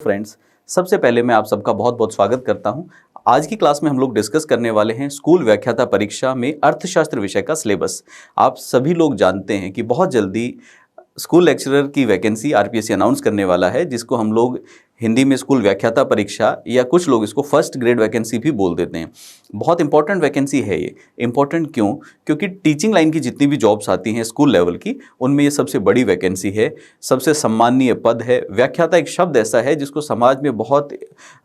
Friends, सबसे पहले मैं आप सबका बहुत बहुत स्वागत करता हूं। आज की क्लास में हम लोग डिस्कस करने वाले हैं स्कूल व्याख्याता परीक्षा में अर्थशास्त्र विषय का सिलेबस। आप सभी लोग जानते हैं कि बहुत जल्दी स्कूल लेक्चरर की वैकेंसी आरपीएससी अनाउंस करने वाला है, जिसको हम लोग हिंदी में स्कूल व्याख्याता परीक्षा या कुछ लोग इसको फर्स्ट ग्रेड वैकेंसी भी बोल देते हैं। बहुत इंपॉर्टेंट वैकेंसी है ये। इंपॉर्टेंट क्यों? क्योंकि टीचिंग लाइन की जितनी भी जॉब्स आती हैं स्कूल लेवल की, उनमें ये सबसे बड़ी वैकेंसी है, सबसे सम्माननीय पद है। व्याख्याता एक शब्द ऐसा है जिसको समाज में बहुत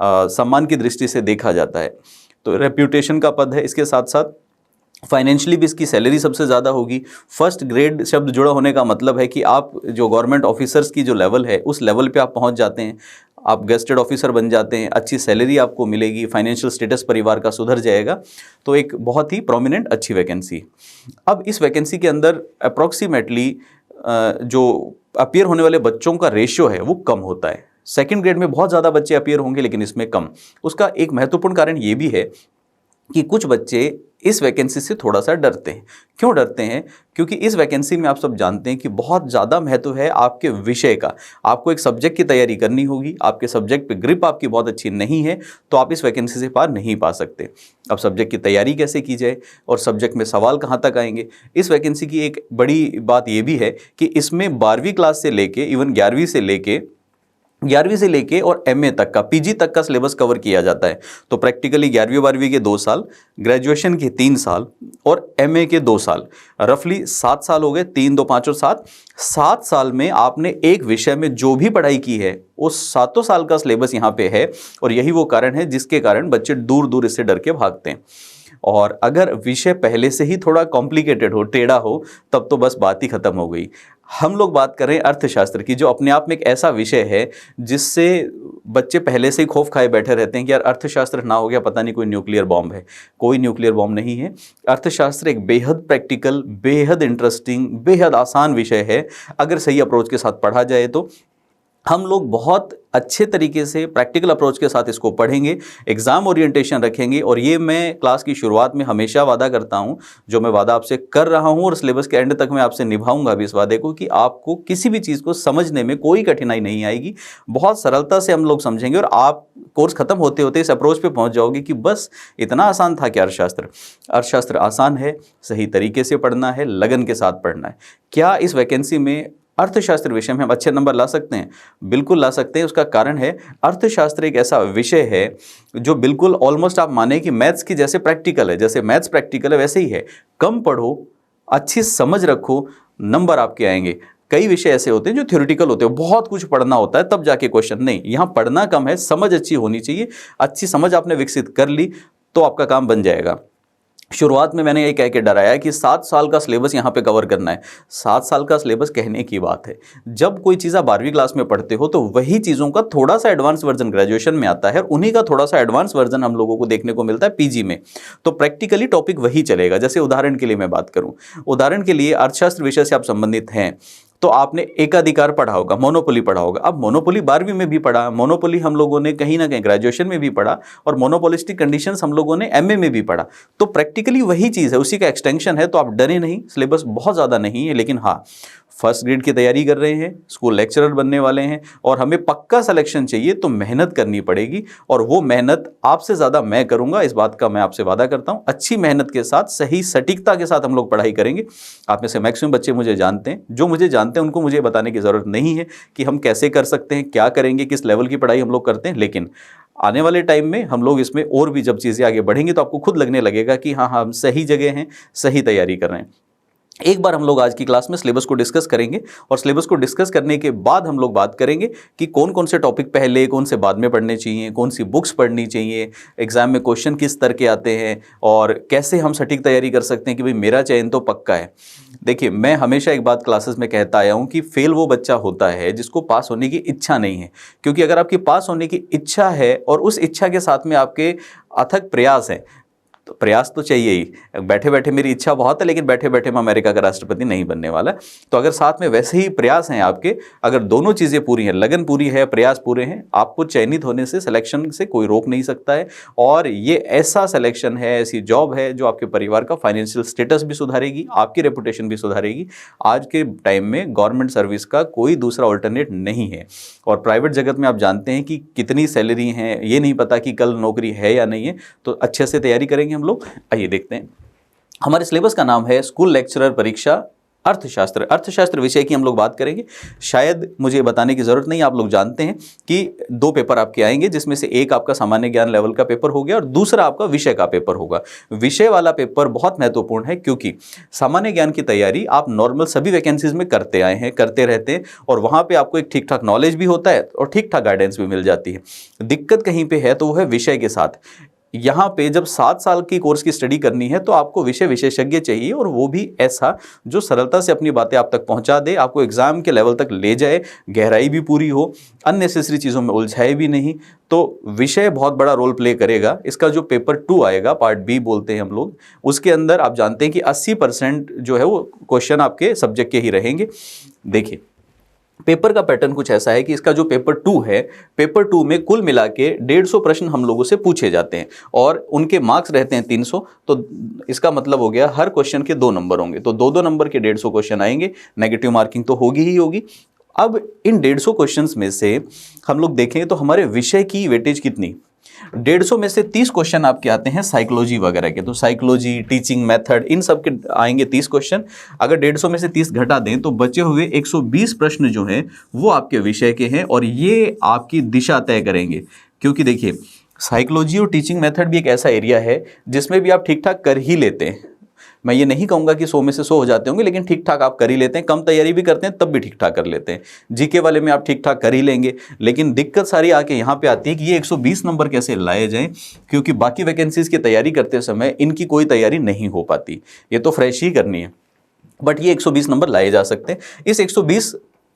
सम्मान की दृष्टि से देखा जाता है, तो रेप्यूटेशन का पद है। इसके साथ साथ फाइनेंशियली भी इसकी सैलरी सबसे ज़्यादा होगी। फर्स्ट ग्रेड शब्द जुड़ा होने का मतलब है कि आप जो गवर्नमेंट ऑफिसर्स की जो लेवल है उस लेवल पे आप पहुंच जाते हैं, आप गेस्टेड ऑफिसर बन जाते हैं, अच्छी सैलरी आपको मिलेगी, फाइनेंशियल स्टेटस परिवार का सुधर जाएगा। तो एक बहुत ही प्रोमिनेंट अच्छी वैकेंसी। अब इस वैकेंसी के अंदर अप्रॉक्सीमेटली जो अपीयर होने वाले बच्चों का रेशियो है वो कम होता है। सेकेंड ग्रेड में बहुत ज़्यादा बच्चे अपीयर होंगे लेकिन इसमें कम। उसका एक महत्वपूर्ण कारण ये भी है कि कुछ बच्चे इस वैकेंसी से थोड़ा सा डरते हैं। क्यों डरते हैं? क्योंकि इस वैकेंसी में आप सब जानते हैं कि बहुत ज़्यादा महत्व है आपके विषय का। आपको एक सब्जेक्ट की तैयारी करनी होगी, आपके सब्जेक्ट पे ग्रिप आपकी बहुत अच्छी नहीं है तो आप इस वैकेंसी से पार नहीं पा सकते। अब सब्जेक्ट की तैयारी कैसे की जाए और सब्जेक्ट में सवाल कहाँ तक आएंगे? इस वैकेंसी की एक बड़ी बात ये भी है कि इसमें 12वीं क्लास से लेके इवन 11वीं से लेके और एमए तक का, पीजी तक का सिलेबस कवर किया जाता है। तो प्रैक्टिकली 11वीं 12वीं के 2 साल, ग्रेजुएशन के 3 साल और एमए के 2 साल, रफली 7 साल हो गए। 3 2 5 और 7 साल में आपने एक विषय में जो भी पढ़ाई की है उस 7 साल का सिलेबस यहाँ पे है। और यही वो कारण है जिसके कारण बच्चे दूर दूर इससे डर के भागते हैं। और अगर विषय पहले से ही थोड़ा कॉम्प्लिकेटेड हो, टेढ़ा हो, तब तो बस बात ही खत्म हो गई। हम लोग बात कर रहे हैं अर्थशास्त्र की, जो अपने आप में एक ऐसा विषय है जिससे बच्चे पहले से ही खौफ खाए बैठे रहते हैं कि यार अर्थशास्त्र ना हो गया पता नहीं कोई न्यूक्लियर बॉम्ब है। कोई न्यूक्लियर बॉम्ब नहीं है। अर्थशास्त्र एक बेहद प्रैक्टिकल, बेहद इंटरेस्टिंग, बेहद आसान विषय है। अगर सही अप्रोच के साथ पढ़ा जाए तो हम लोग बहुत अच्छे तरीके से प्रैक्टिकल अप्रोच के साथ इसको पढ़ेंगे, एग्ज़ाम ओरिएंटेशन रखेंगे। और ये मैं क्लास की शुरुआत में हमेशा वादा करता हूँ, जो मैं वादा आपसे कर रहा हूँ और सिलेबस के एंड तक मैं आपसे निभाऊंगा भी इस वादे को, कि आपको किसी भी चीज़ को समझने में कोई कठिनाई नहीं आएगी। बहुत सरलता से हम लोग समझेंगे और आप कोर्स खत्म होते होते इस अप्रोच पे पहुंच जाओगे कि बस इतना आसान था क्या अर्थशास्त्र। अर्थशास्त्र आसान है, सही तरीके से पढ़ना है, लगन के साथ पढ़ना है। क्या इस वैकेंसी में अर्थशास्त्र विषय में हम अच्छे नंबर ला सकते हैं? बिल्कुल ला सकते हैं। उसका कारण है अर्थशास्त्र एक ऐसा विषय है जो बिल्कुल ऑलमोस्ट आप माने कि मैथ्स की जैसे प्रैक्टिकल है। जैसे मैथ्स प्रैक्टिकल है वैसे ही है। कम पढ़ो, अच्छी समझ रखो, नंबर आपके आएंगे। कई विषय ऐसे होते हैं जो थ्योरेटिकल होते हैं, बहुत कुछ पढ़ना होता है तब जाके क्वेश्चन। नहीं, यहाँ पढ़ना कम है, समझ अच्छी होनी चाहिए। अच्छी समझ आपने विकसित कर ली तो आपका काम बन जाएगा। शुरुआत में मैंने ये कह के डराया कि 7 साल का सिलेबस यहाँ पे कवर करना है। 7 साल का सिलेबस कहने की बात है। जब कोई चीज़ आप 12वीं क्लास में पढ़ते हो तो वही चीज़ों का थोड़ा सा एडवांस वर्जन ग्रेजुएशन में आता है और उन्हीं का थोड़ा सा एडवांस वर्जन हम लोगों को देखने को मिलता है पीजी में। तो प्रैक्टिकली टॉपिक वही चलेगा। जैसे उदाहरण के लिए मैं बात करूँ, उदाहरण के लिए अर्थशास्त्र विषय से आप संबंधित हैं तो आपने एकाधिकार पढ़ा होगा, मोनोपोली पढ़ा होगा। अब मोनोपोली 12वीं में भी पढ़ा, मोनोपोली हम लोगों ने कहीं ना कहीं ग्रेजुएशन में भी पढ़ा और मोनोपोलिस्टिक कंडीशंस हम लोगों ने एमए में भी पढ़ा। तो प्रैक्टिकली वही चीज़ है, उसी का एक्सटेंशन है। तो आप डरे नहीं, सिलेबस बहुत ज़्यादा नहीं है। लेकिन हाँ, फर्स्ट ग्रेड की तैयारी कर रहे हैं, स्कूल लेक्चरर बनने वाले हैं और हमें पक्का सिलेक्शन चाहिए तो मेहनत करनी पड़ेगी। और वो मेहनत आपसे ज़्यादा मैं करूँगा, इस बात का मैं आपसे वादा करता हूँ। अच्छी मेहनत के साथ, सही सटीकता के साथ हम लोग पढ़ाई करेंगे। आप में से मैक्सिमम बच्चे मुझे जानते हैं, जो मुझे जानते हैं उनको मुझे बताने की ज़रूरत नहीं है कि हम कैसे कर सकते हैं, क्या करेंगे, किस लेवल की पढ़ाई हम लोग करते हैं। लेकिन आने वाले टाइम में हम लोग इसमें और भी जब चीज़ें आगे बढ़ेंगी तो आपको खुद लगने लगेगा कि हाँ हम सही जगह हैं, सही तैयारी कर रहे हैं। एक बार हम लोग आज की क्लास में सिलेबस को डिस्कस करेंगे और सिलेबस को डिस्कस करने के बाद हम लोग बात करेंगे कि कौन कौन से टॉपिक पहले, कौन से बाद में पढ़ने चाहिए, कौन सी बुक्स पढ़नी चाहिए, एग्जाम में क्वेश्चन किस तरह के आते हैं और कैसे हम सटीक तैयारी कर सकते हैं कि भाई मेरा चयन तो पक्का है। देखिए, मैं हमेशा एक बात क्लासेस में कहता आया हूँ कि फेल वो बच्चा होता है जिसको पास होने की इच्छा नहीं है। क्योंकि अगर आपकी पास होने की इच्छा है और उस इच्छा के साथ में आपके अथक प्रयास हैं, तो प्रयास तो चाहिए ही। बैठे बैठे मेरी इच्छा बहुत है, लेकिन बैठे बैठे मैं अमेरिका का राष्ट्रपति नहीं बनने वाला। तो अगर साथ में वैसे ही प्रयास हैं आपके, अगर दोनों चीज़ें पूरी हैं, लगन पूरी है, प्रयास पूरे हैं, आपको चयनित होने से, सिलेक्शन से कोई रोक नहीं सकता है। और ये ऐसा सिलेक्शन है, ऐसी जॉब है जो आपके परिवार का फाइनेंशियल स्टेटस भी सुधारेगी, आपकी रेपुटेशन भी सुधारेगी। आज के टाइम में गवर्नमेंट सर्विस का कोई दूसरा ऑल्टरनेट नहीं है। और प्राइवेट जगत में आप जानते हैं कि कितनी सैलरी है, ये नहीं पता कि कल नौकरी है या नहीं है। तो अच्छे से तैयारी करेंगे हम लोग। आइए देखते हैं। हमारे सिलेबस का नाम है स्कूल लेक्चरर परीक्षा अर्थशास्त्र। अर्थशास्त्र विषय की हम लोग बात करेंगे। शायद मुझे बताने की ज़रूरत नहीं, आप लोग जानते हैं कि 2 पेपर आपके आएंगे, जिसमें से एक आपका सामान्य ज्ञान लेवल का पेपर हो गया और दूसरा आपका विषय का पेपर होगा। विषय वाला पेपर बहुत महत्वपूर्ण है, क्योंकि सामान्य ज्ञान की तैयारी आप नॉर्मल सभी वैकेंसीज में करते आए हैं, करते रहते हैं, और वहाँ पर आपको एक ठीक ठाक नॉलेज भी होता है और ठीक ठाक गाइडेंस भी मिल जाती है। दिक्कत कहीं पर है तो वो है विषय के साथ। यहाँ पे जब 7 साल की कोर्स की स्टडी करनी है तो आपको विषय विशेषज्ञ चाहिए, और वो भी ऐसा जो सरलता से अपनी बातें आप तक पहुँचा दे, आपको एग्जाम के लेवल तक ले जाए, गहराई भी पूरी हो, अननेसेसरी चीज़ों में उलझाए भी नहीं। तो विषय बहुत बड़ा रोल प्ले करेगा। इसका जो पेपर 2 आएगा, पार्ट बी बोलते हैं हम लोग, उसके अंदर आप जानते हैं कि 80% जो है वो क्वेश्चन आपके सब्जेक्ट के ही रहेंगे। देखिए, पेपर का पैटर्न कुछ ऐसा है कि इसका जो पेपर 2 है, पेपर 2 में कुल मिला के 150 प्रश्न हम लोगों से पूछे जाते हैं और उनके मार्क्स रहते हैं 300। तो इसका मतलब हो गया हर क्वेश्चन के 2 नंबर होंगे, तो 2-2 नंबर के 150 क्वेश्चन आएंगे। नेगेटिव मार्किंग तो होगी ही होगी। अब इन 150 क्वेश्चंस में से हम लोग देखें तो हमारे विषय की वेटेज कितनी, 150 में से 30 क्वेश्चन आपके आते हैं साइकोलॉजी वगैरह के। तो साइकोलॉजी, टीचिंग मेथड, इन सब के आएंगे 30 क्वेश्चन। अगर 150 में से 30 घटा दें तो बचे हुए 120 प्रश्न जो हैं वो आपके विषय के हैं, और ये आपकी दिशा तय करेंगे। क्योंकि देखिए, साइकोलॉजी और टीचिंग मेथड भी एक ऐसा एरिया है जिसमें भी आप ठीक ठाक कर ही लेते हैं। मैं ये नहीं कहूँगा कि 100 में से 100 हो जाते होंगे, लेकिन ठीक ठाक आप कर ही लेते हैं। कम तैयारी भी करते हैं तब भी ठीक ठाक कर लेते हैं। जीके वाले में आप ठीक ठाक कर ही लेंगे, लेकिन दिक्कत सारी आके यहाँ पे आती है कि ये 120 नंबर कैसे लाए जाएं, क्योंकि बाकी वैकेंसीज की तैयारी करते समय इनकी कोई तैयारी नहीं हो पाती। ये तो फ्रेश ही करनी है, बट ये 120 नंबर लाए जा सकते हैं। इस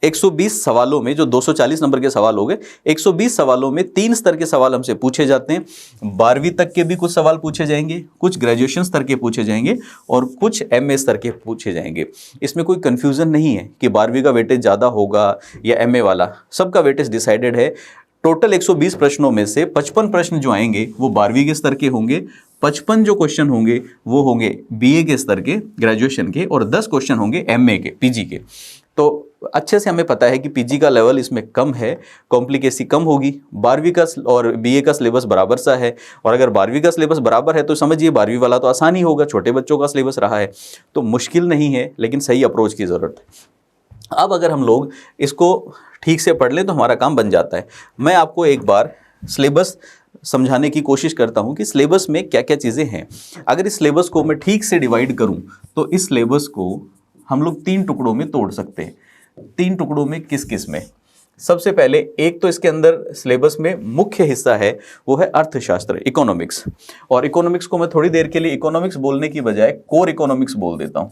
120 सवालों में जो 240 नंबर के सवाल हो गए, 120 सवालों में 3 स्तर के सवाल हमसे पूछे जाते हैं। 12वीं तक के भी कुछ सवाल पूछे जाएंगे, कुछ ग्रेजुएशन स्तर के पूछे जाएंगे और कुछ MA स्तर के पूछे जाएंगे। इसमें कोई कंफ्यूजन नहीं है कि 12वीं का वेटेज ज़्यादा होगा या MA वाला, सबका वेटेज डिसाइडेड है। टोटल 120 प्रश्नों में से 55 प्रश्न जो आएंगे वो 12वीं के स्तर के होंगे, 55 जो क्वेश्चन होंगे वो होंगे BA के स्तर के, ग्रेजुएशन के, और 10 क्वेश्चन होंगे MA के, PG के। तो अच्छे से हमें पता है कि PG का लेवल इसमें कम है, कॉम्प्लिकेसी कम होगी। 12वीं का और BA का सिलेबस बराबर सा है, और अगर 12वीं का सिलेबस बराबर है तो समझिए 12वीं वाला तो आसान ही होगा, छोटे बच्चों का सिलेबस रहा है, तो मुश्किल नहीं है, लेकिन सही अप्रोच की ज़रूरत है। अब अगर हम लोग इसको ठीक से पढ़ लें तो हमारा काम बन जाता है। मैं आपको एक बार सिलेबस समझाने की कोशिश करता हूं कि सिलेबस में क्या क्या चीज़ें हैं। अगर इस सिलेबस को मैं ठीक से डिवाइड करूं तो इस सिलेबस को हम लोग 3 टुकड़ों में तोड़ सकते हैं। 3 टुकड़ों में किस किस में? सबसे पहले एक तो इसके अंदर सिलेबस में मुख्य हिस्सा है वो है अर्थशास्त्र, इकोनॉमिक्स। और इकोनॉमिक्स को मैं थोड़ी देर के लिए इकोनॉमिक्स बोलने की बजाय कोर इकोनॉमिक्स बोल देता हूं।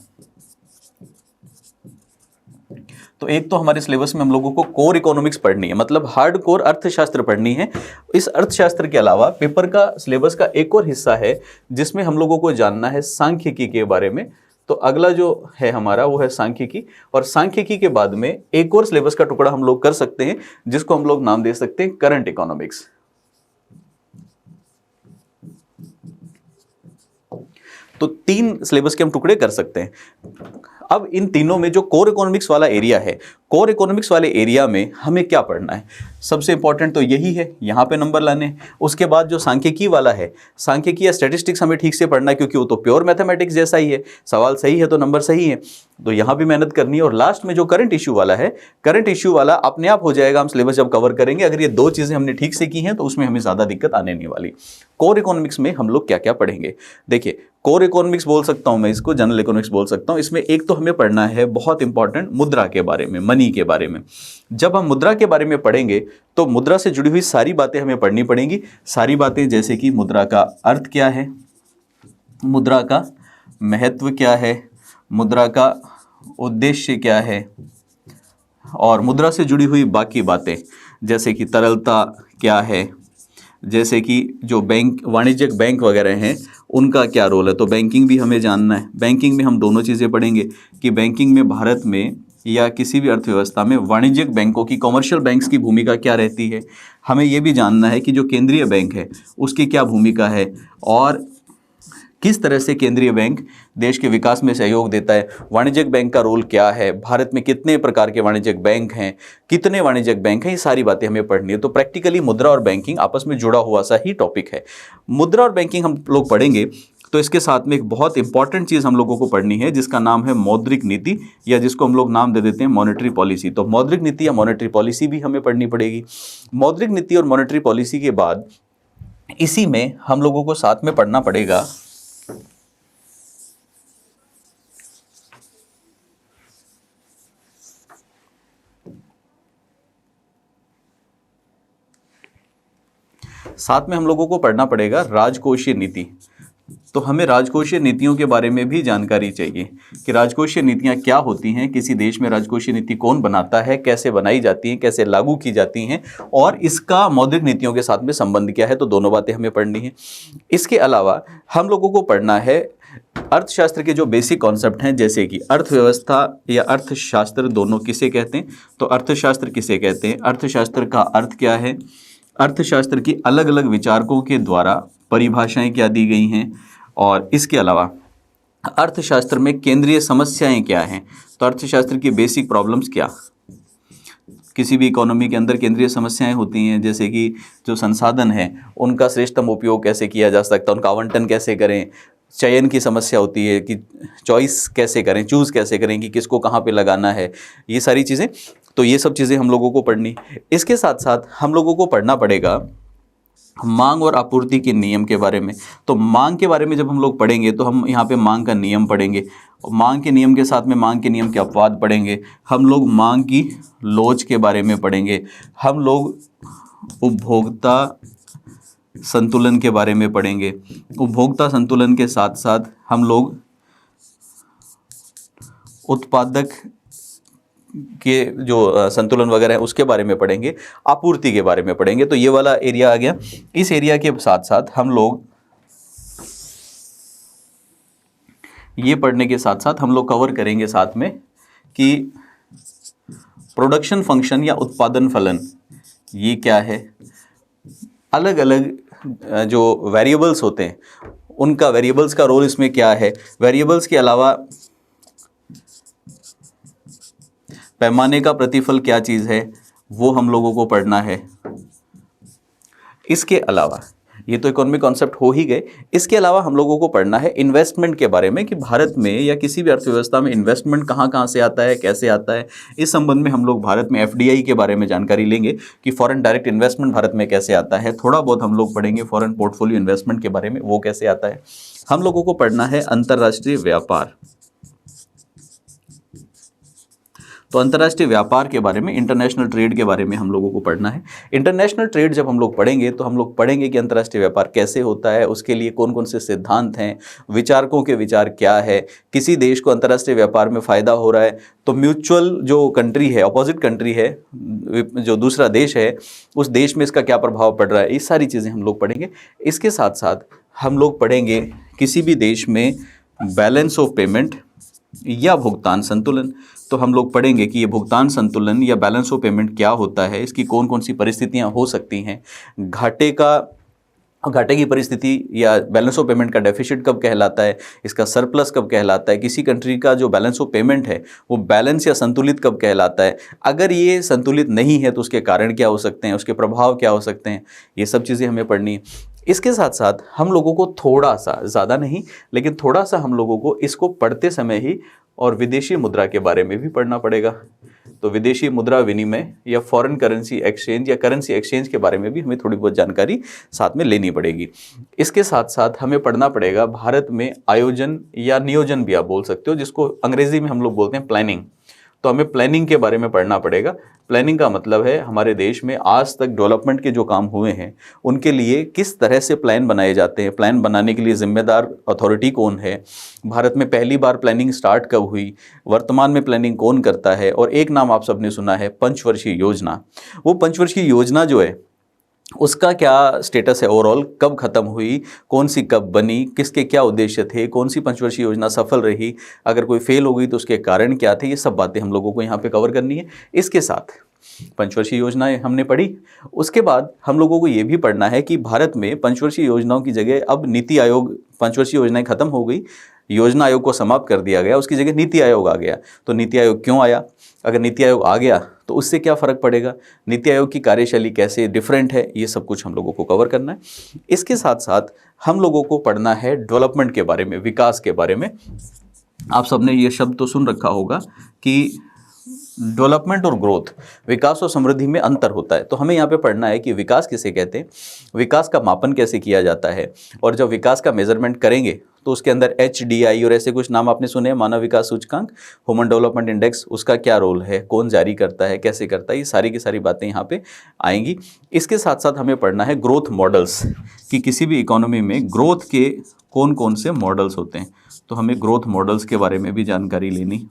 तो एक तो हमारे सिलेबस में हम लोगों को कोर इकोनॉमिक्स पढ़नी है, मतलब हार्ड कोर अर्थशास्त्र पढ़नी है। इस अर्थशास्त्र के अलावा पेपर का सिलेबस का एक और हिस्सा है जिसमें हम लोगों को जानना है सांख्यिकी के बारे में। तो अगला जो है हमारा वो है सांख्यिकी, और सांख्यिकी के बाद में एक और सिलेबस का टुकड़ा हम लोग कर सकते हैं जिसको हम लोग नाम दे सकते हैं करंट इकोनॉमिक्स। तो 3 सिलेबस के हम टुकड़े कर सकते हैं। अब इन तीनों में जो कोर इकोनॉमिक्स वाला एरिया है, कोर इकोनॉमिक्स वाले एरिया में हमें क्या पढ़ना है? सबसे इंपॉर्टेंट तो यही है, यहाँ पे नंबर लाने। उसके बाद जो सांख्यिकी वाला है, सांख्यिकी या स्टैटिस्टिक्स हमें ठीक से पढ़ना है, क्योंकि वो तो प्योर मैथमेटिक्स जैसा ही है, सवाल सही है तो नंबर सही है, तो यहाँ भी मेहनत करनी है। और लास्ट में जो करंट इशू वाला है, करंट इशू वाला अपने आप हो जाएगा, हम सिलेबस जब कवर करेंगे। अगर ये 2 चीज़ें हमने ठीक से की हैं तो उसमें हमें ज़्यादा दिक्कत आने नहीं वाली। कोर इकोनॉमिक्स में हम लोग क्या क्या पढ़ेंगे? देखिए, कोर इकोनॉमिक्स बोल सकता हूँ मैं इसको, जनरल इकोनॉमिक्स बोल सकता हूँ। इसमें एक तो हमें पढ़ना है बहुत इंपॉर्टेंट मुद्रा के बारे में, मनी के बारे में। जब हम मुद्रा के बारे में पढ़ेंगे तो मुद्रा से जुड़ी हुई सारी बातें हमें पढ़नी पड़ेंगी। सारी बातें जैसे कि मुद्रा का अर्थ क्या है, मुद्रा का महत्व क्या है, मुद्रा का उद्देश्य क्या है, और मुद्रा से जुड़ी हुई बाकी बातें जैसे कि तरलता क्या है, जैसे कि जो बैंक, वाणिज्यिक बैंक वगैरह हैं, उनका क्या रोल है। तो बैंकिंग भी हमें जानना है। बैंकिंग में हम दोनों चीज़ें पढ़ेंगे कि बैंकिंग में भारत में या किसी भी अर्थव्यवस्था में वाणिज्यिक बैंकों की, कॉमर्शियल बैंक्स की भूमिका क्या रहती है। हमें ये भी जानना है कि जो केंद्रीय बैंक है उसकी क्या भूमिका है और किस तरह से केंद्रीय बैंक देश के विकास में सहयोग देता है। वाणिज्यिक बैंक का रोल क्या है, भारत में कितने प्रकार के वाणिज्यिक बैंक हैं, कितने वाणिज्यिक बैंक हैं, ये सारी बातें हमें पढ़नी है। तो प्रैक्टिकली मुद्रा और बैंकिंग आपस में जुड़ा हुआ सा ही टॉपिक है। मुद्रा और बैंकिंग हम लोग पढ़ेंगे तो इसके साथ में एक बहुत इंपॉर्टेंट चीज़ हम लोगों को पढ़नी है जिसका नाम है मौद्रिक नीति, या जिसको हम लोग नाम दे देते हैं मॉनेटरी पॉलिसी। तो मौद्रिक नीति या मॉनेटरी पॉलिसी भी हमें पढ़नी पड़ेगी। मौद्रिक नीति और मॉनेटरी पॉलिसी के बाद इसी में हम लोगों को साथ में पढ़ना पड़ेगा हम लोगों को पढ़ना पड़ेगा राजकोषीय नीति। तो हमें राजकोषीय नीतियों के बारे में भी जानकारी चाहिए कि राजकोषीय नीतियां क्या होती हैं, किसी देश में राजकोषीय नीति कौन बनाता है, कैसे बनाई जाती हैं, कैसे लागू की जाती हैं और इसका मौद्रिक नीतियों के साथ में संबंध क्या है। तो दोनों बातें हमें पढ़नी है। इसके अलावा हम लोगों को पढ़ना है अर्थशास्त्र के जो बेसिक कॉन्सेप्ट हैं, जैसे कि अर्थव्यवस्था या अर्थशास्त्र दोनों किसे कहते हैं। तो अर्थशास्त्र किसे कहते हैं, अर्थशास्त्र का अर्थ क्या है, अर्थशास्त्र की अलग अलग विचारकों के द्वारा परिभाषाएं क्या दी गई हैं, और इसके अलावा अर्थशास्त्र में केंद्रीय समस्याएं क्या हैं। तो अर्थशास्त्र की बेसिक प्रॉब्लम्स क्या, किसी भी इकोनॉमी के अंदर केंद्रीय समस्याएं होती हैं, जैसे कि जो संसाधन है उनका श्रेष्ठतम उपयोग कैसे किया जा सकता है, उनका आवंटन कैसे करें, चयन की समस्या होती है कि चॉइस कैसे करें, चूज़ कैसे करें कि किसको कहाँ पे लगाना है, ये सारी चीज़ें। तो ये सब चीज़ें हम लोगों को पढ़नी। इसके साथ साथ हम लोगों को पढ़ना पड़ेगा मांग और आपूर्ति के नियम के बारे में। तो मांग के बारे में जब हम लोग पढ़ेंगे तो हम यहाँ पे मांग का नियम पढ़ेंगे, मांग के नियम के साथ में मांग के नियम के अपवाद पढ़ेंगे, हम लोग मांग की लोच के बारे में पढ़ेंगे, हम लोग उपभोक्ता संतुलन के बारे में पढ़ेंगे। उपभोक्ता संतुलन के साथ साथ हम लोग उत्पादक के जो संतुलन वगैरह है उसके बारे में पढ़ेंगे, आपूर्ति के बारे में पढ़ेंगे। तो ये वाला एरिया आ गया। इस एरिया के साथ साथ हम लोग ये पढ़ने के साथ साथ हम लोग कवर करेंगे साथ में कि प्रोडक्शन फंक्शन या उत्पादन फलन ये क्या है, अलग अलग जो वेरिएबल्स होते हैं उनका, वेरिएबल्स का रोल इसमें क्या है, वेरिएबल्स के अलावा पैमाने का प्रतिफल क्या चीज़ है वो हम लोगों को पढ़ना है। इसके अलावा ये तो इकोनॉमिक कॉन्सेप्ट हो ही गए। इसके अलावा हम लोगों को पढ़ना है इन्वेस्टमेंट के बारे में कि भारत में या किसी भी अर्थव्यवस्था में इन्वेस्टमेंट कहाँ कहाँ से आता है, कैसे आता है। इस संबंध में हम लोग भारत में एफडीआई के बारे में जानकारी लेंगे कि फॉरेन डायरेक्ट इन्वेस्टमेंट भारत में कैसे आता है। थोड़ा बहुत हम लोग पढ़ेंगे फॉरेन पोर्टफोलियो इन्वेस्टमेंट के बारे में, वो कैसे आता है। हम लोगों को पढ़ना है अंतर्राष्ट्रीय व्यापार। तो अंतर्राष्ट्रीय व्यापार के बारे में, इंटरनेशनल ट्रेड के बारे में हम लोगों को पढ़ना है। इंटरनेशनल ट्रेड जब हम लोग पढ़ेंगे तो हम लोग पढ़ेंगे कि अंतर्राष्ट्रीय व्यापार कैसे होता है, उसके लिए कौन कौन से सिद्धांत हैं, विचारकों के विचार क्या है, किसी देश को अंतर्राष्ट्रीय व्यापार में फ़ायदा हो रहा है तो म्यूचुअल जो कंट्री है, अपोजिट कंट्री है, जो दूसरा देश है, उस देश में इसका क्या प्रभाव पड़ रहा है, ये सारी चीज़ें हम लोग पढ़ेंगे। इसके साथ साथ हम लोग पढ़ेंगे किसी भी देश में बैलेंस ऑफ पेमेंट या भुगतान संतुलन। तो हम लोग पढ़ेंगे कि ये भुगतान संतुलन या बैलेंस ऑफ पेमेंट क्या होता है, इसकी कौन कौन सी परिस्थितियां हो सकती हैं, घाटे की परिस्थिति या बैलेंस ऑफ पेमेंट का डेफिसिट कब कहलाता है, इसका सरप्लस कब कहलाता है, किसी कंट्री का जो बैलेंस ऑफ पेमेंट है वो बैलेंस या संतुलित कब कहलाता है, अगर ये संतुलित नहीं है तो उसके कारण क्या हो सकते हैं, उसके प्रभाव क्या हो सकते हैं, ये सब चीज़ें हमें पढ़नी है। इसके साथ साथ हम लोगों को थोड़ा सा, ज़्यादा नहीं लेकिन थोड़ा सा हम लोगों को इसको पढ़ते समय ही और विदेशी मुद्रा के बारे में भी पढ़ना पड़ेगा। तो विदेशी मुद्रा विनिमय या फॉरेन करेंसी एक्सचेंज या करेंसी एक्सचेंज के बारे में भी हमें थोड़ी बहुत जानकारी साथ में लेनी पड़ेगी। इसके साथ साथ हमें पढ़ना पड़ेगा भारत में आयोजन या नियोजन भी आप बोल सकते हो, जिसको अंग्रेजी में हम लोग बोलते हैं प्लानिंग। तो हमें प्लानिंग के बारे में पढ़ना पड़ेगा। प्लानिंग का मतलब है हमारे देश में आज तक डेवलपमेंट के जो काम हुए हैं उनके लिए किस तरह से प्लान बनाए जाते हैं, प्लान बनाने के लिए जिम्मेदार अथॉरिटी कौन है, भारत में पहली बार प्लानिंग स्टार्ट कब हुई, वर्तमान में प्लानिंग कौन करता है। और एक नाम आप सबने सुना है, पंचवर्षीय योजना। वो पंचवर्षीय योजना जो है उसका क्या स्टेटस है ओवरऑल, कब खत्म हुई, कौन सी कब बनी, किसके क्या उद्देश्य थे, कौन सी पंचवर्षीय योजना सफल रही, अगर कोई फेल हो गई तो उसके कारण क्या थे, ये सब बातें हम लोगों को यहाँ पे कवर करनी है। इसके साथ पंचवर्षीय योजनाएं हमने पढ़ी, उसके बाद हम लोगों को ये भी पढ़ना है कि भारत में पंचवर्षीय योजनाओं की जगह अब नीति आयोग, पंचवर्षीय योजनाएं खत्म हो गई, योजना आयोग को समाप्त कर दिया गया, उसकी जगह नीति आयोग आ गया। तो नीति आयोग क्यों आया, अगर नीति आयोग आ गया तो उससे क्या फ़र्क पड़ेगा, नीति आयोग की कार्यशैली कैसे डिफरेंट है, ये सब कुछ हम लोगों को कवर करना है। इसके साथ साथ हम लोगों को पढ़ना है डेवलपमेंट के बारे में, विकास के बारे में। आप सबने ये शब्द तो सुन रखा होगा कि डेवलपमेंट और ग्रोथ, विकास और समृद्धि में अंतर होता है। तो हमें यहाँ पे पढ़ना है कि विकास किसे कहते हैं, विकास का मापन कैसे किया जाता है, और जब विकास का मेजरमेंट करेंगे तो उसके अंदर HDI और ऐसे कुछ नाम आपने सुने हैं, मानव विकास सूचकांक, ह्यूमन डेवलपमेंट इंडेक्स, उसका क्या रोल है, कौन जारी करता है, कैसे करता है, ये सारी की सारी बातें यहाँ पे आएंगी। इसके साथ साथ हमें पढ़ना है ग्रोथ मॉडल्स, कि किसी भी इकोनॉमी में ग्रोथ के कौन कौन से मॉडल्स होते हैं। तो हमें ग्रोथ मॉडल्स के बारे में भी जानकारी लेनी।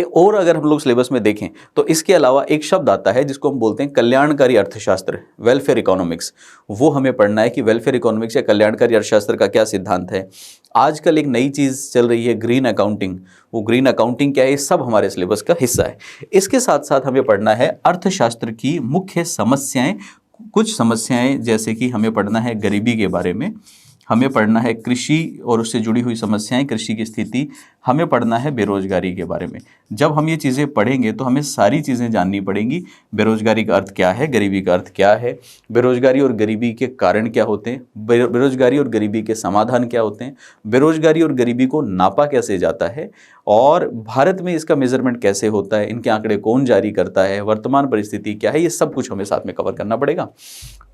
और अगर हम लोग सिलेबस में देखें तो इसके अलावा एक शब्द आता है जिसको हम बोलते हैं कल्याणकारी अर्थशास्त्र, वेलफेयर इकोनॉमिक्स। वो हमें पढ़ना है कि वेलफेयर इकोनॉमिक्स या कल्याणकारी अर्थशास्त्र का क्या सिद्धांत है। आजकल एक नई चीज़ चल रही है ग्रीन अकाउंटिंग, वो ग्रीन अकाउंटिंग क्या है, ये सब हमारे सिलेबस का हिस्सा है। इसके साथ साथ हमें पढ़ना है अर्थशास्त्र की मुख्य समस्याएं, कुछ समस्याएं, जैसे कि हमें पढ़ना है गरीबी के बारे में, हमें पढ़ना है कृषि और उससे जुड़ी हुई समस्याएं, कृषि की स्थिति, हमें पढ़ना है बेरोजगारी के बारे में। जब हम ये चीज़ें पढ़ेंगे तो हमें सारी चीज़ें जाननी पड़ेंगी। बेरोजगारी का अर्थ क्या है, गरीबी का अर्थ क्या है, बेरोजगारी और गरीबी के कारण क्या होते हैं, बेरोजगारी और गरीबी के समाधान क्या होते हैं, बेरोजगारी और गरीबी को नापा कैसे जाता है, और भारत में इसका मेजरमेंट कैसे होता है, इनके आंकड़े कौन जारी करता है, वर्तमान परिस्थिति क्या है, ये सब कुछ हमें साथ में कवर करना पड़ेगा।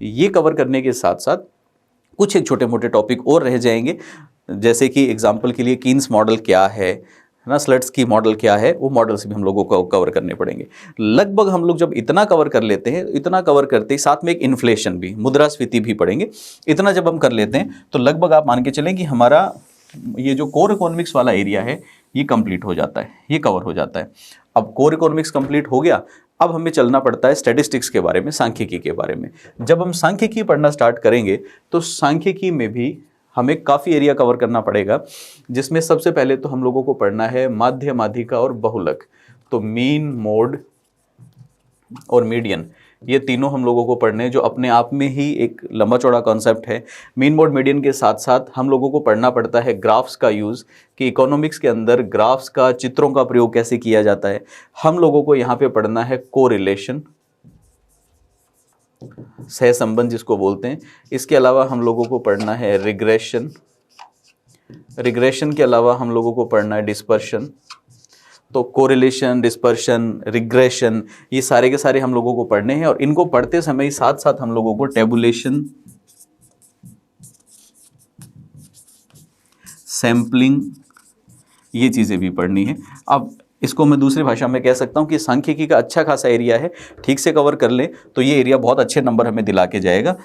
ये कवर करने के साथ साथ कुछ एक छोटे मोटे टॉपिक और रह जाएंगे, जैसे कि एग्जाम्पल के लिए कीन्स मॉडल क्या है ना, स्लट्सकी मॉडल क्या है, वो मॉडल्स भी हम लोगों को कवर करने पड़ेंगे। लगभग हम लोग जब इतना कवर कर लेते हैं, इतना कवर करते ही साथ में एक इन्फ्लेशन भी, मुद्रास्फीति भी पढ़ेंगे। इतना जब हम कर लेते हैं तो लगभग आप मान के चलें कि हमारा ये जो कोर इकोनॉमिक्स वाला एरिया है ये कंप्लीट हो जाता है, ये कवर हो जाता है। अब कोर इकोनॉमिक्स कंप्लीट हो गया, अब हमें चलना पड़ता है स्टैटिस्टिक्स के बारे में, सांख्यिकी के बारे में। जब हम सांख्यिकी पढ़ना स्टार्ट करेंगे तो सांख्यिकी में भी हमें काफ़ी एरिया कवर करना पड़ेगा, जिसमें सबसे पहले तो हम लोगों को पढ़ना है माध्य, माध्यिका और बहुलक। तो मीन, मोड और मीडियन, ये तीनों हम लोगों को पढ़ने हैं, जो अपने आप में ही एक लंबा चौड़ा कॉन्सेप्ट है। मीन, मोड, मीडियन के साथ साथ हम लोगों को पढ़ना पड़ता है ग्राफ्स का यूज़, कि इकोनॉमिक्स के अंदर ग्राफ्स का, चित्रों का प्रयोग कैसे किया जाता है। हम लोगों को यहाँ पे पढ़ना है कोरिलेशन, सहसंबंध जिसको बोलते हैं। इसके अलावा हम लोगों को पढ़ना है रिग्रेशन, रिग्रेशन के अलावा हम लोगों को पढ़ना है डिस्पर्शन। तो कोरिलेशन, डिस्पर्शन, रिग्रेशन, ये सारे के सारे हम लोगों को पढ़ने हैं, और इनको पढ़ते समय साथ साथ हम लोगों को टेबुलेशन, सैम्पलिंग, ये चीज़ें भी पढ़नी है। अब इसको मैं दूसरी भाषा में कह सकता हूँ कि सांख्यिकी का अच्छा खासा एरिया है, ठीक से कवर कर लें तो ये एरिया बहुत अच्छे नंबर हमें दिला के जाएगा।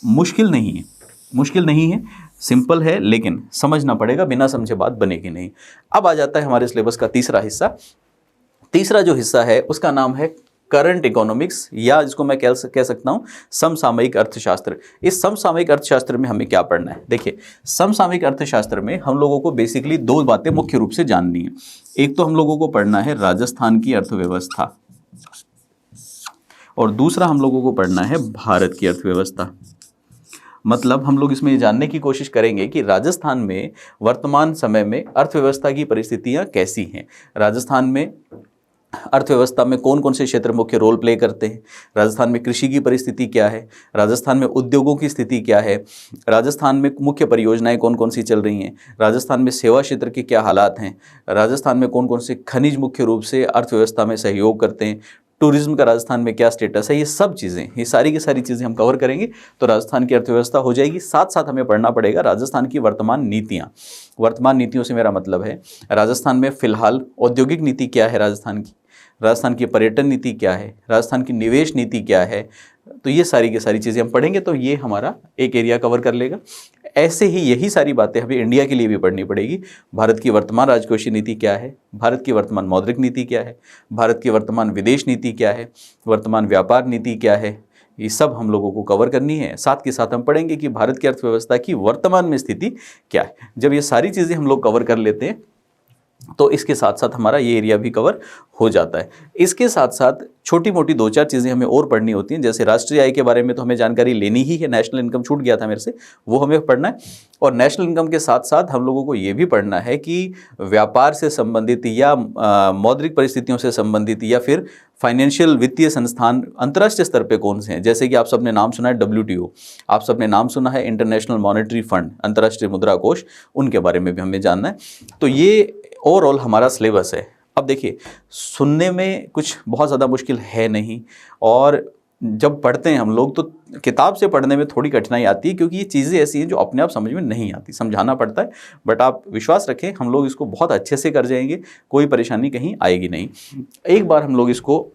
मुश्किल नहीं है, मुश्किल नहीं है, सिंपल है, लेकिन समझना पड़ेगा, बिना समझे बात बनेगी नहीं। अब आ जाता है हमारे सिलेबस का तीसरा हिस्सा। तीसरा जो हिस्सा है उसका नाम है करंट इकोनॉमिक्स, या जिसको मैं कह सकता हूँ समसामयिक अर्थशास्त्र। इस समसामयिक अर्थशास्त्र में हमें क्या पढ़ना है? देखिए, समसामयिक अर्थशास्त्र में हम लोगों को बेसिकली दो बातें मुख्य रूप से जाननी है। एक तो हम लोगों को पढ़ना है राजस्थान की अर्थव्यवस्था, और दूसरा हम लोगों को पढ़ना है भारत की अर्थव्यवस्था। मतलब हम लोग इसमें ये जानने की कोशिश करेंगे कि राजस्थान में वर्तमान समय में अर्थव्यवस्था की परिस्थितियाँ कैसी हैं, राजस्थान में अर्थव्यवस्था में कौन कौन से क्षेत्र मुख्य रोल प्ले करते हैं, राजस्थान में कृषि की परिस्थिति क्या है, राजस्थान में उद्योगों की स्थिति क्या है, राजस्थान में मुख्य परियोजनाएं कौन कौन सी चल रही हैं, राजस्थान में सेवा क्षेत्र के क्या हालात हैं, राजस्थान में कौन कौन से खनिज मुख्य रूप से अर्थव्यवस्था में सहयोग करते हैं, टूरिज्म का राजस्थान में क्या स्टेटस है, ये सब चीज़ें, ये सारी की सारी चीज़ें हम कवर करेंगे तो राजस्थान की अर्थव्यवस्था हो जाएगी। साथ साथ हमें पढ़ना पड़ेगा राजस्थान की वर्तमान नीतियाँ। वर्तमान नीतियों से मेरा मतलब है राजस्थान में फ़िलहाल औद्योगिक नीति क्या है, राजस्थान की पर्यटन नीति क्या है, राजस्थान की निवेश नीति क्या है। तो ये सारी की सारी चीज़ें हम पढ़ेंगे तो ये हमारा एक एरिया कवर कर लेगा। ऐसे ही यही सारी बातें हमें इंडिया के लिए भी पढ़नी पड़ेगी। भारत की वर्तमान राजकोषीय नीति क्या है, भारत की वर्तमान मौद्रिक नीति क्या है, भारत की वर्तमान विदेश नीति क्या है, वर्तमान व्यापार नीति क्या है, ये सब हम लोगों को कवर करनी है। साथ के साथ हम पढ़ेंगे कि भारत की अर्थव्यवस्था की वर्तमान में स्थिति क्या है। जब ये सारी चीज़ें हम लोग कवर कर लेते हैं तो इसके साथ साथ हमारा ये एरिया भी कवर हो जाता है। इसके साथ साथ छोटी मोटी 2-4 चीज़ें हमें और पढ़नी होती हैं, जैसे राष्ट्रीय आय के बारे में तो हमें जानकारी लेनी ही है, नेशनल इनकम छूट गया था मेरे से, वो हमें पढ़ना है। और नेशनल इनकम के साथ साथ हम लोगों को ये भी पढ़ना है कि व्यापार से संबंधित या मौद्रिक परिस्थितियों से संबंधित या फिर फाइनेंशियल वित्तीय संस्थान अंतर्राष्ट्रीय स्तर पे कौन से हैं। जैसे कि आप सबने नाम सुना है WTO, आप सबने नाम सुना है इंटरनेशनल मॉनेटरी फंड, अंतर्राष्ट्रीय मुद्रा कोष, उनके बारे में भी हमें जानना है। तो ये ओवरऑल हमारा सिलेबस है। अब देखिए, सुनने में कुछ बहुत ज़्यादा मुश्किल है नहीं, और जब पढ़ते हैं हम लोग तो किताब से पढ़ने में थोड़ी कठिनाई आती है, क्योंकि ये चीज़ें ऐसी हैं जो अपने आप समझ में नहीं आती, समझाना पड़ता है। बट आप विश्वास रखें, हम लोग इसको बहुत अच्छे से कर जाएंगे, कोई परेशानी कहीं आएगी नहीं। एक बार हम लोग इसको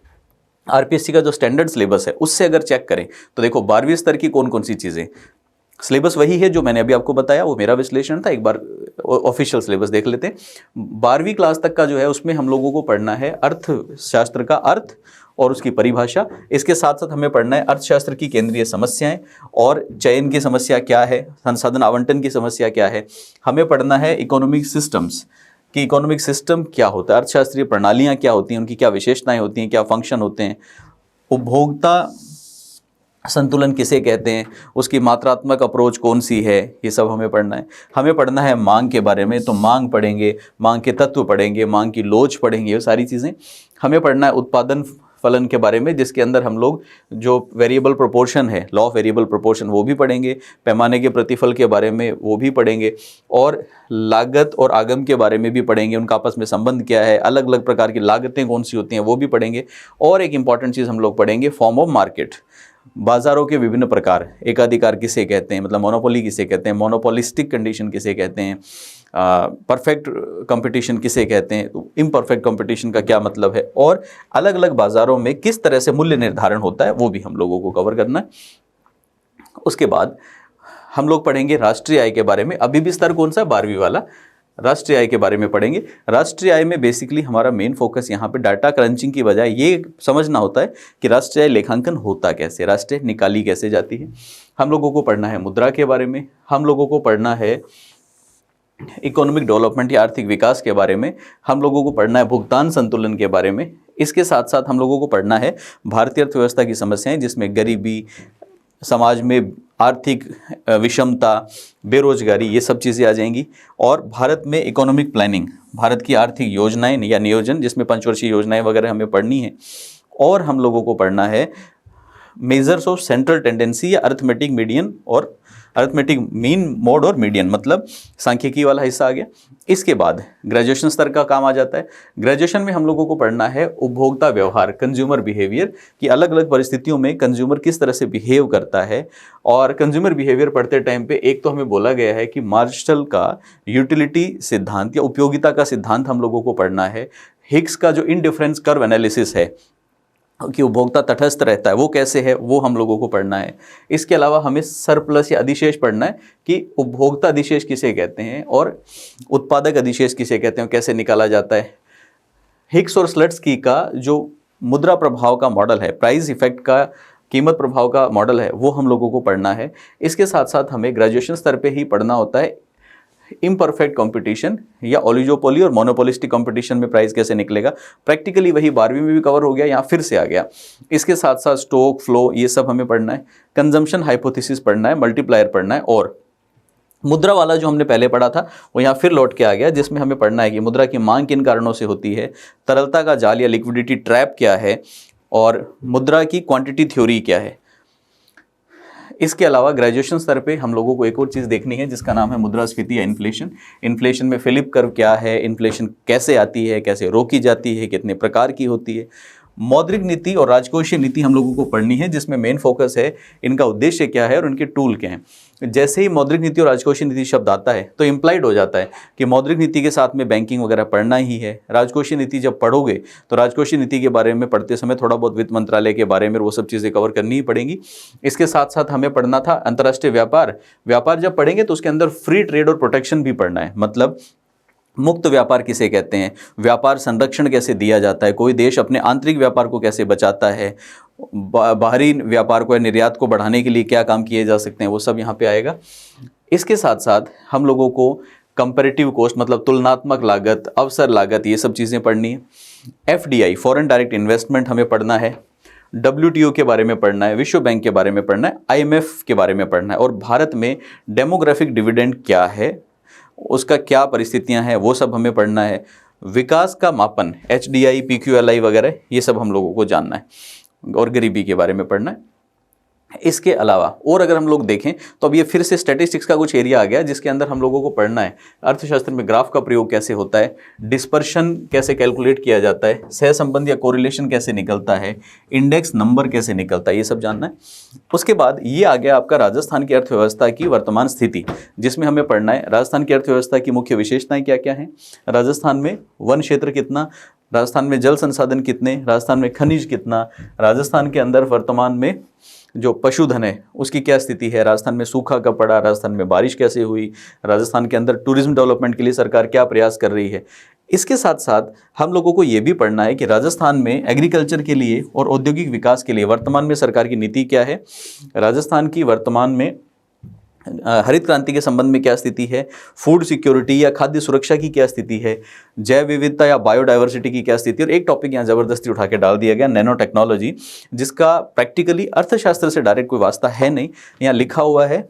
RPSC का जो स्टैंडर्ड सिलेबस है उससे अगर चेक करें तो देखो 12वीं स्तर की कौन कौन सी चीज़ें, सिलेबस वही है जो मैंने अभी आपको बताया, वो मेरा विश्लेषण था। एक बार ऑफिशियल सिलेबस देख लेते हैं। 12वीं क्लास तक का जो है उसमें हम लोगों को पढ़ना है अर्थशास्त्र का अर्थ और उसकी परिभाषा। इसके साथ साथ हमें पढ़ना है अर्थशास्त्र की केंद्रीय समस्याएं और चयन की समस्या क्या है, संसाधन आवंटन की समस्या क्या है। हमें पढ़ना है इकोनॉमिक सिस्टम्स कि इकोनॉमिक सिस्टम क्या होता है, अर्थशास्त्रीय प्रणालियाँ क्या होती हैं, उनकी क्या विशेषताएं होती हैं, क्या फंक्शन होते हैं, उपभोक्ता संतुलन किसे कहते हैं, उसकी मात्रात्मक अप्रोच कौन सी है, ये सब हमें पढ़ना है। हमें पढ़ना है मांग के बारे में, तो मांग पढ़ेंगे, मांग के तत्व पढ़ेंगे, मांग की लोच पढ़ेंगे, ये सारी चीज़ें। हमें पढ़ना है उत्पादन फलन के बारे में, जिसके अंदर हम लोग जो वेरिएबल प्रोपोर्शन है, लॉ ऑफ वेरिएबल प्रोपोर्शन, वो भी पढ़ेंगे। पैमाने के प्रतिफल के बारे में वो भी पढ़ेंगे, और लागत और आगम के बारे में भी पढ़ेंगे, उनका आपस में संबंध क्या है, अलग अलग प्रकार की लागतें कौन सी होती हैं वो भी पढ़ेंगे। और एक इंपॉर्टेंट चीज़ हम लोग पढ़ेंगे, फॉर्म ऑफ मार्केट, बाजारों के विभिन्न प्रकार, एकाधिकार किसे कहते हैं, मतलब मोनोपोली किसे कहते हैं, मोनोपोलिस्टिक कंडीशन किसे कहते हैं, परफेक्ट कंपटीशन किसे कहते हैं, तो इम्परफेक्ट कंपटीशन का क्या मतलब है, और अलग अलग बाजारों में किस तरह से मूल्य निर्धारण होता है वो भी हम लोगों को कवर करना है। उसके बाद हम लोग पढ़ेंगे राष्ट्रीय आय के बारे में। अभी भी स्तर कौन सा, 12वीं वाला, राष्ट्रीय आय के बारे में पढ़ेंगे। राष्ट्रीय आय में बेसिकली हमारा मेन फोकस यहाँ पे डाटा क्रंचिंग की बजाय ये समझना होता है कि राष्ट्रीय आय लेखांकन होता कैसे, राष्ट्रीय निकाली कैसे जाती है। हम लोगों को पढ़ना है मुद्रा के बारे में, हम लोगों को पढ़ना है इकोनॉमिक डेवलपमेंट या आर्थिक विकास के बारे में, हम लोगों को पढ़ना है भुगतान संतुलन के बारे में। इसके साथ साथ हम लोगों को पढ़ना है भारतीय अर्थव्यवस्था की समस्याएं, जिसमें गरीबी, समाज में आर्थिक विषमता, बेरोजगारी, ये सब चीज़ें आ जाएंगी। और भारत में इकोनॉमिक प्लानिंग, भारत की आर्थिक योजनाएं या नियोजन, जिसमें पंचवर्षीय योजनाएं वगैरह हमें पढ़नी है। और हम लोगों को पढ़ना है मेजर्स ऑफ सेंट्रल टेंडेंसी या अर्थमेटिक मीडियन और अर्थमेटिक मीन, मोड और मीडियन, मतलब सांख्यिकी वाला हिस्सा आ गया। इसके बाद ग्रेजुएशन स्तर का काम आ जाता है। ग्रेजुएशन में हम लोगों को पढ़ना है उपभोक्ता व्यवहार, कंज्यूमर बिहेवियर, कि अलग अलग परिस्थितियों में कंज्यूमर किस तरह से बिहेव करता है। और कंज्यूमर बिहेवियर पढ़ते टाइम पे एक तो हमें बोला गया है कि मार्शल का यूटिलिटी सिद्धांत या उपयोगिता का सिद्धांत हम लोगों को पढ़ना है। हिग्स का जो इनडिफरेंस कर्व एनालिसिस है कि उपभोक्ता तटस्थ रहता है, वो कैसे है, वो हम लोगों को पढ़ना है। इसके अलावा हमें सरप्लस या अधिशेष पढ़ना है कि उपभोक्ता अधिशेष किसे कहते हैं और उत्पादक अधिशेष किसे कहते हैं, कैसे निकाला जाता है। हिग्स और स्लट्सकी का जो मुद्रा प्रभाव का मॉडल है, प्राइस इफेक्ट का, कीमत प्रभाव का मॉडल है, वो हम लोगों को पढ़ना है। इसके साथ साथ हमें ग्रेजुएशन स्तर पे ही पढ़ना होता है इम्परफेक्ट कंपटीशन या ओलिगोपोली और मोनोपोलिस्टिक कंपटीशन में प्राइस कैसे निकलेगा। प्रैक्टिकली वही 12वीं में भी कवर हो गया, यहाँ फिर से आ गया। इसके साथ साथ स्टॉक फ्लो, ये सब हमें पढ़ना है। कंजम्पशन हाइपोथेसिस पढ़ना है, मल्टीप्लायर पढ़ना है। और मुद्रा वाला जो हमने पहले पढ़ा था वो यहाँ फिर लौट के आ गया, जिसमें हमें पढ़ना है कि मुद्रा की मांग किन कारणों से होती है, तरलता का जाल या लिक्विडिटी ट्रैप क्या है, और मुद्रा की क्वांटिटी थ्योरी क्या है। इसके अलावा ग्रेजुएशन स्तर पे हम लोगों को एक और चीज़ देखनी है, जिसका नाम है मुद्रास्फीति या इन्फ्लेशन। इन्फ्लेशन में फिलिप कर्व क्या है, इन्फ्लेशन कैसे आती है, कैसे रोकी जाती है, कितने प्रकार की होती है। मौद्रिक नीति और राजकोषीय नीति हम लोगों को पढ़नी है, जिसमें मेन फोकस है इनका उद्देश्य क्या है और उनके टूल क्या हैं। जैसे ही मौद्रिक नीति और राजकोषीय नीति शब्द आता है तो इम्प्लाइड हो जाता है कि मौद्रिक नीति के साथ में बैंकिंग वगैरह पढ़ना ही है। राजकोषीय नीति जब पढ़ोगे तो राजकोषीय नीति के बारे में पढ़ते समय थोड़ा बहुत वित्त मंत्रालय के बारे में वो सब चीज़ें कवर करनी ही पड़ेंगी। इसके साथ साथ हमें पढ़ना था अंतर्राष्ट्रीय व्यापार। व्यापार जब पढ़ेंगे तो उसके अंदर फ्री ट्रेड और प्रोटेक्शन भी पढ़ना है, मतलब मुक्त व्यापार किसे कहते हैं, व्यापार संरक्षण कैसे दिया जाता है, कोई देश अपने आंतरिक व्यापार को कैसे बचाता है, बाहरी व्यापार को या निर्यात को बढ़ाने के लिए क्या काम किए जा सकते हैं, वो सब यहाँ पे आएगा। इसके साथ साथ हम लोगों को कंपैरेटिव कॉस्ट मतलब तुलनात्मक लागत, अवसर लागत, ये सब चीज़ें पढ़नी है। FDI फॉरेन डायरेक्ट इन्वेस्टमेंट हमें पढ़ना है, WTO के बारे में पढ़ना है, विश्व बैंक के बारे में पढ़ना है, IMF के बारे में पढ़ना है, और भारत में डेमोग्राफिक डिविडेंड क्या है, उसका क्या परिस्थितियां हैं, वो सब हमें पढ़ना है। विकास का मापन HDI PQLI वगैरह ये सब हम लोगों को जानना है, और गरीबी के बारे में पढ़ना है। इसके अलावा और अगर हम लोग देखें तो अब ये फिर से स्टैटिस्टिक्स का कुछ एरिया आ गया जिसके अंदर हम लोगों को पढ़ना है अर्थशास्त्र में ग्राफ का प्रयोग कैसे होता है, डिस्पर्शन कैसे कैलकुलेट किया जाता है, सहसंबंध या कोरिलेशन कैसे निकलता है, इंडेक्स नंबर कैसे निकलता है, ये सब जानना है। उसके बाद ये आ गया आपका राजस्थान की अर्थव्यवस्था की वर्तमान स्थिति, जिसमें हमें पढ़ना है राजस्थान की अर्थव्यवस्था की मुख्य विशेषताएं क्या क्या हैं, राजस्थान में वन क्षेत्र कितना, राजस्थान में जल संसाधन कितने, राजस्थान में खनिज कितना, राजस्थान के अंदर वर्तमान में जो पशुधन है उसकी क्या स्थिति है, राजस्थान में सूखा कब पड़ा, राजस्थान में बारिश कैसे हुई, राजस्थान के अंदर टूरिज्म डेवलपमेंट के लिए सरकार क्या प्रयास कर रही है। इसके साथ साथ हम लोगों को ये भी पढ़ना है कि राजस्थान में एग्रीकल्चर के लिए और औद्योगिक विकास के लिए वर्तमान में सरकार की नीति क्या है, राजस्थान की वर्तमान में हरित क्रांति के संबंध में क्या स्थिति है, फूड सिक्योरिटी या खाद्य सुरक्षा की क्या स्थिति है, जैव विविधता या बायोडाइवर्सिटी की क्या स्थिति है। और एक टॉपिक यहाँ जबरदस्ती उठा के डाल दिया गया, नैनो टेक्नोलॉजी, जिसका प्रैक्टिकली अर्थशास्त्र से डायरेक्ट कोई वास्ता है नहीं, यहाँ लिखा हुआ है,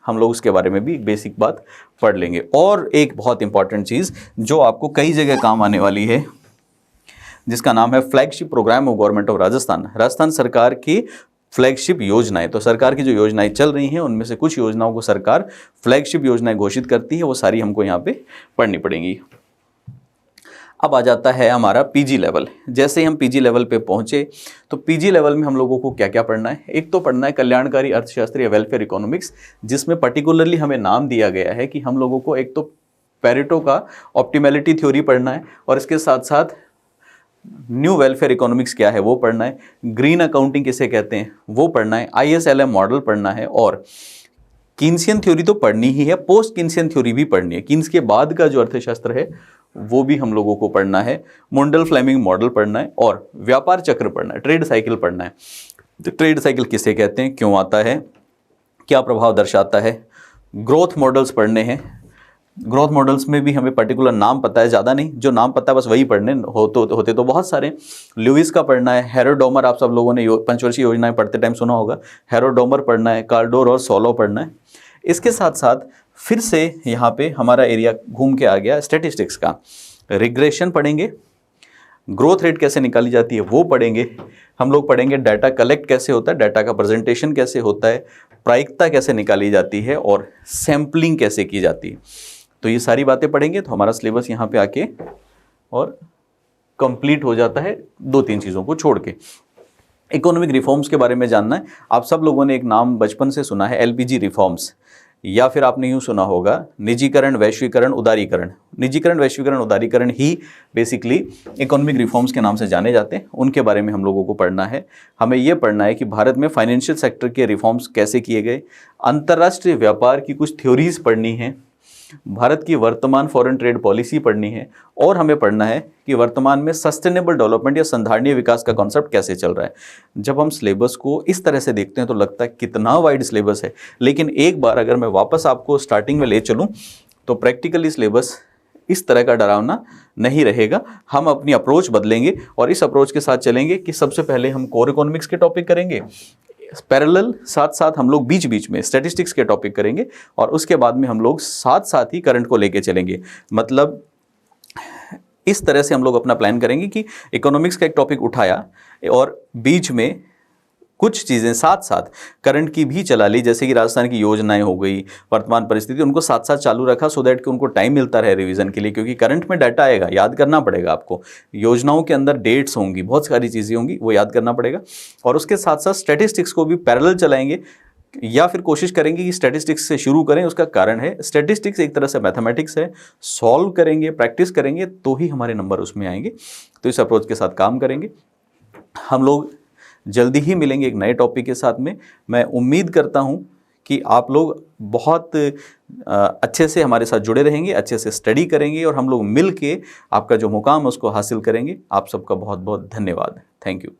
हम लोग उसके बारे में भी एक बेसिक बात पढ़ लेंगे। और एक बहुत इंपॉर्टेंट चीज़ जो आपको कई जगह काम आने वाली है, जिसका नाम है flagship program of government of Rajasthan, Rajasthan सरकार की फ्लैगशिप योजनाएं। तो सरकार की जो योजनाएं चल रही हैं उनमें से कुछ योजनाओं को सरकार फ्लैगशिप योजनाएं घोषित करती है, वो सारी हमको यहाँ पे पढ़नी पड़ेंगी। अब आ जाता है हमारा PG लेवल। जैसे ही हम PG लेवल पे पहुंचे तो PG लेवल में हम लोगों को क्या क्या पढ़ना है, एक तो पढ़ना है कल्याणकारी अर्थशास्त्र या वेलफेयर इकोनॉमिक्स, जिसमें पर्टिकुलरली हमें नाम दिया गया है कि हम लोगों को एक तो पेरेटो का ऑप्टिमैलिटी थ्योरी पढ़ना है, और इसके साथ साथ न्यू वेलफेयर इकोनॉमिक्स क्या है वो पढ़ना है, ग्रीन अकाउंटिंग किसे कहते हैं वो पढ़ना है, ISLM मॉडल पढ़ना है, और कीन्सियन थ्योरी तो पढ़नी ही है, पोस्ट कीन्सियन थ्योरी भी पढ़नी है, कीन्स के बाद का जो अर्थशास्त्र है वो भी हम लोगों को पढ़ना है, मुंडल फ्लेमिंग मॉडल पढ़ना है, और व्यापार चक्र पढ़ना है, ट्रेड साइकिल पढ़ना है। तो ट्रेड साइकिल किसे कहते हैं, क्यों आता है, क्या प्रभाव दर्शाता है, ग्रोथ मॉडल्स पढ़ने हैं। ग्रोथ मॉडल्स में भी हमें पर्टिकुलर नाम पता है, ज़्यादा नहीं, जो नाम पता है बस वही पढ़ने होते तो बहुत सारे। लुइस का पढ़ना है, हेरोडोमर, आप सब लोगों ने पंचवर्षीय योजनाएं पढ़ते टाइम सुना होगा, हेरोडोमर पढ़ना है, कार्डोर और सोलो पढ़ना है। इसके साथ साथ फिर से यहाँ पे हमारा एरिया घूम के आ गया स्टैटिस्टिक्स का, रिग्रेशन पढ़ेंगे, ग्रोथ रेट कैसे निकाली जाती है वो पढ़ेंगे, हम लोग पढ़ेंगे डाटा कलेक्ट कैसे होता है, डाटा का प्रेजेंटेशन कैसे होता है, प्रायिकता कैसे निकाली जाती है, और सैम्पलिंग कैसे की जाती है। तो ये सारी बातें पढ़ेंगे तो हमारा सिलेबस यहाँ पे आके और कंप्लीट हो जाता है, 2-3 चीज़ों को छोड़ के। इकोनॉमिक रिफॉर्म्स के बारे में जानना है। आप सब लोगों ने एक नाम बचपन से सुना है, LPG रिफॉर्म्स, या फिर आपने यूँ सुना होगा निजीकरण, वैश्वीकरण, उदारीकरण। निजीकरण, वैश्वीकरण, उदारीकरण ही बेसिकली इकोनॉमिक रिफॉर्म्स के नाम से जाने जाते हैं, उनके बारे में हम लोगों को पढ़ना है। हमें ये पढ़ना है कि भारत में फाइनेंशियल सेक्टर के रिफॉर्म्स कैसे किए गए, अंतर्राष्ट्रीय व्यापार की कुछ थ्योरीज पढ़नी है, भारत की वर्तमान फॉरेन ट्रेड पॉलिसी पढ़नी है, और हमें पढ़ना है कि वर्तमान में सस्टेनेबल डेवलपमेंट या संधारणीय विकास का कॉन्सेप्ट कैसे चल रहा है। जब हम सिलेबस को इस तरह से देखते हैं तो लगता है कितना वाइड सिलेबस है, लेकिन एक बार अगर मैं वापस आपको स्टार्टिंग में ले चलूँ तो प्रैक्टिकली सिलेबस इस तरह का डरावना नहीं रहेगा। हम अपनी अप्रोच बदलेंगे और इस अप्रोच के साथ चलेंगे कि सबसे पहले हम कोर इकोनॉमिक्स के टॉपिक करेंगे, पैरेलल साथ साथ हम लोग बीच बीच में स्टैटिस्टिक्स के टॉपिक करेंगे, और उसके बाद में हम लोग साथ साथ ही करंट को लेके चलेंगे। मतलब इस तरह से हम लोग अपना प्लान करेंगे कि इकोनॉमिक्स का एक टॉपिक उठाया और बीच में कुछ चीज़ें साथ साथ करंट की भी चला ली, जैसे कि राजस्थान की योजनाएं हो गई, वर्तमान परिस्थिति, उनको साथ साथ चालू रखा सो दैट कि उनको टाइम मिलता रहे रिवीजन के लिए, क्योंकि करंट में डाटा आएगा, याद करना पड़ेगा आपको, योजनाओं के अंदर डेट्स होंगी, बहुत सारी चीज़ें होंगी, वो याद करना पड़ेगा। और उसके साथ साथ स्टैटिस्टिक्स को भी पैरेलल चलाएंगे, या फिर कोशिश करेंगे कि स्टैटिस्टिक्स से शुरू करें। उसका कारण है स्टैटिस्टिक्स एक तरह से मैथमेटिक्स है, सॉल्व करेंगे, प्रैक्टिस करेंगे तो ही हमारे नंबर उसमें आएंगे। तो इस अप्रोच के साथ काम करेंगे। हम लोग जल्दी ही मिलेंगे एक नए टॉपिक के साथ में। मैं उम्मीद करता हूं कि आप लोग बहुत अच्छे से हमारे साथ जुड़े रहेंगे, अच्छे से स्टडी करेंगे और हम लोग मिल के आपका जो मुकाम है उसको हासिल करेंगे। आप सबका बहुत बहुत धन्यवाद। Thank you.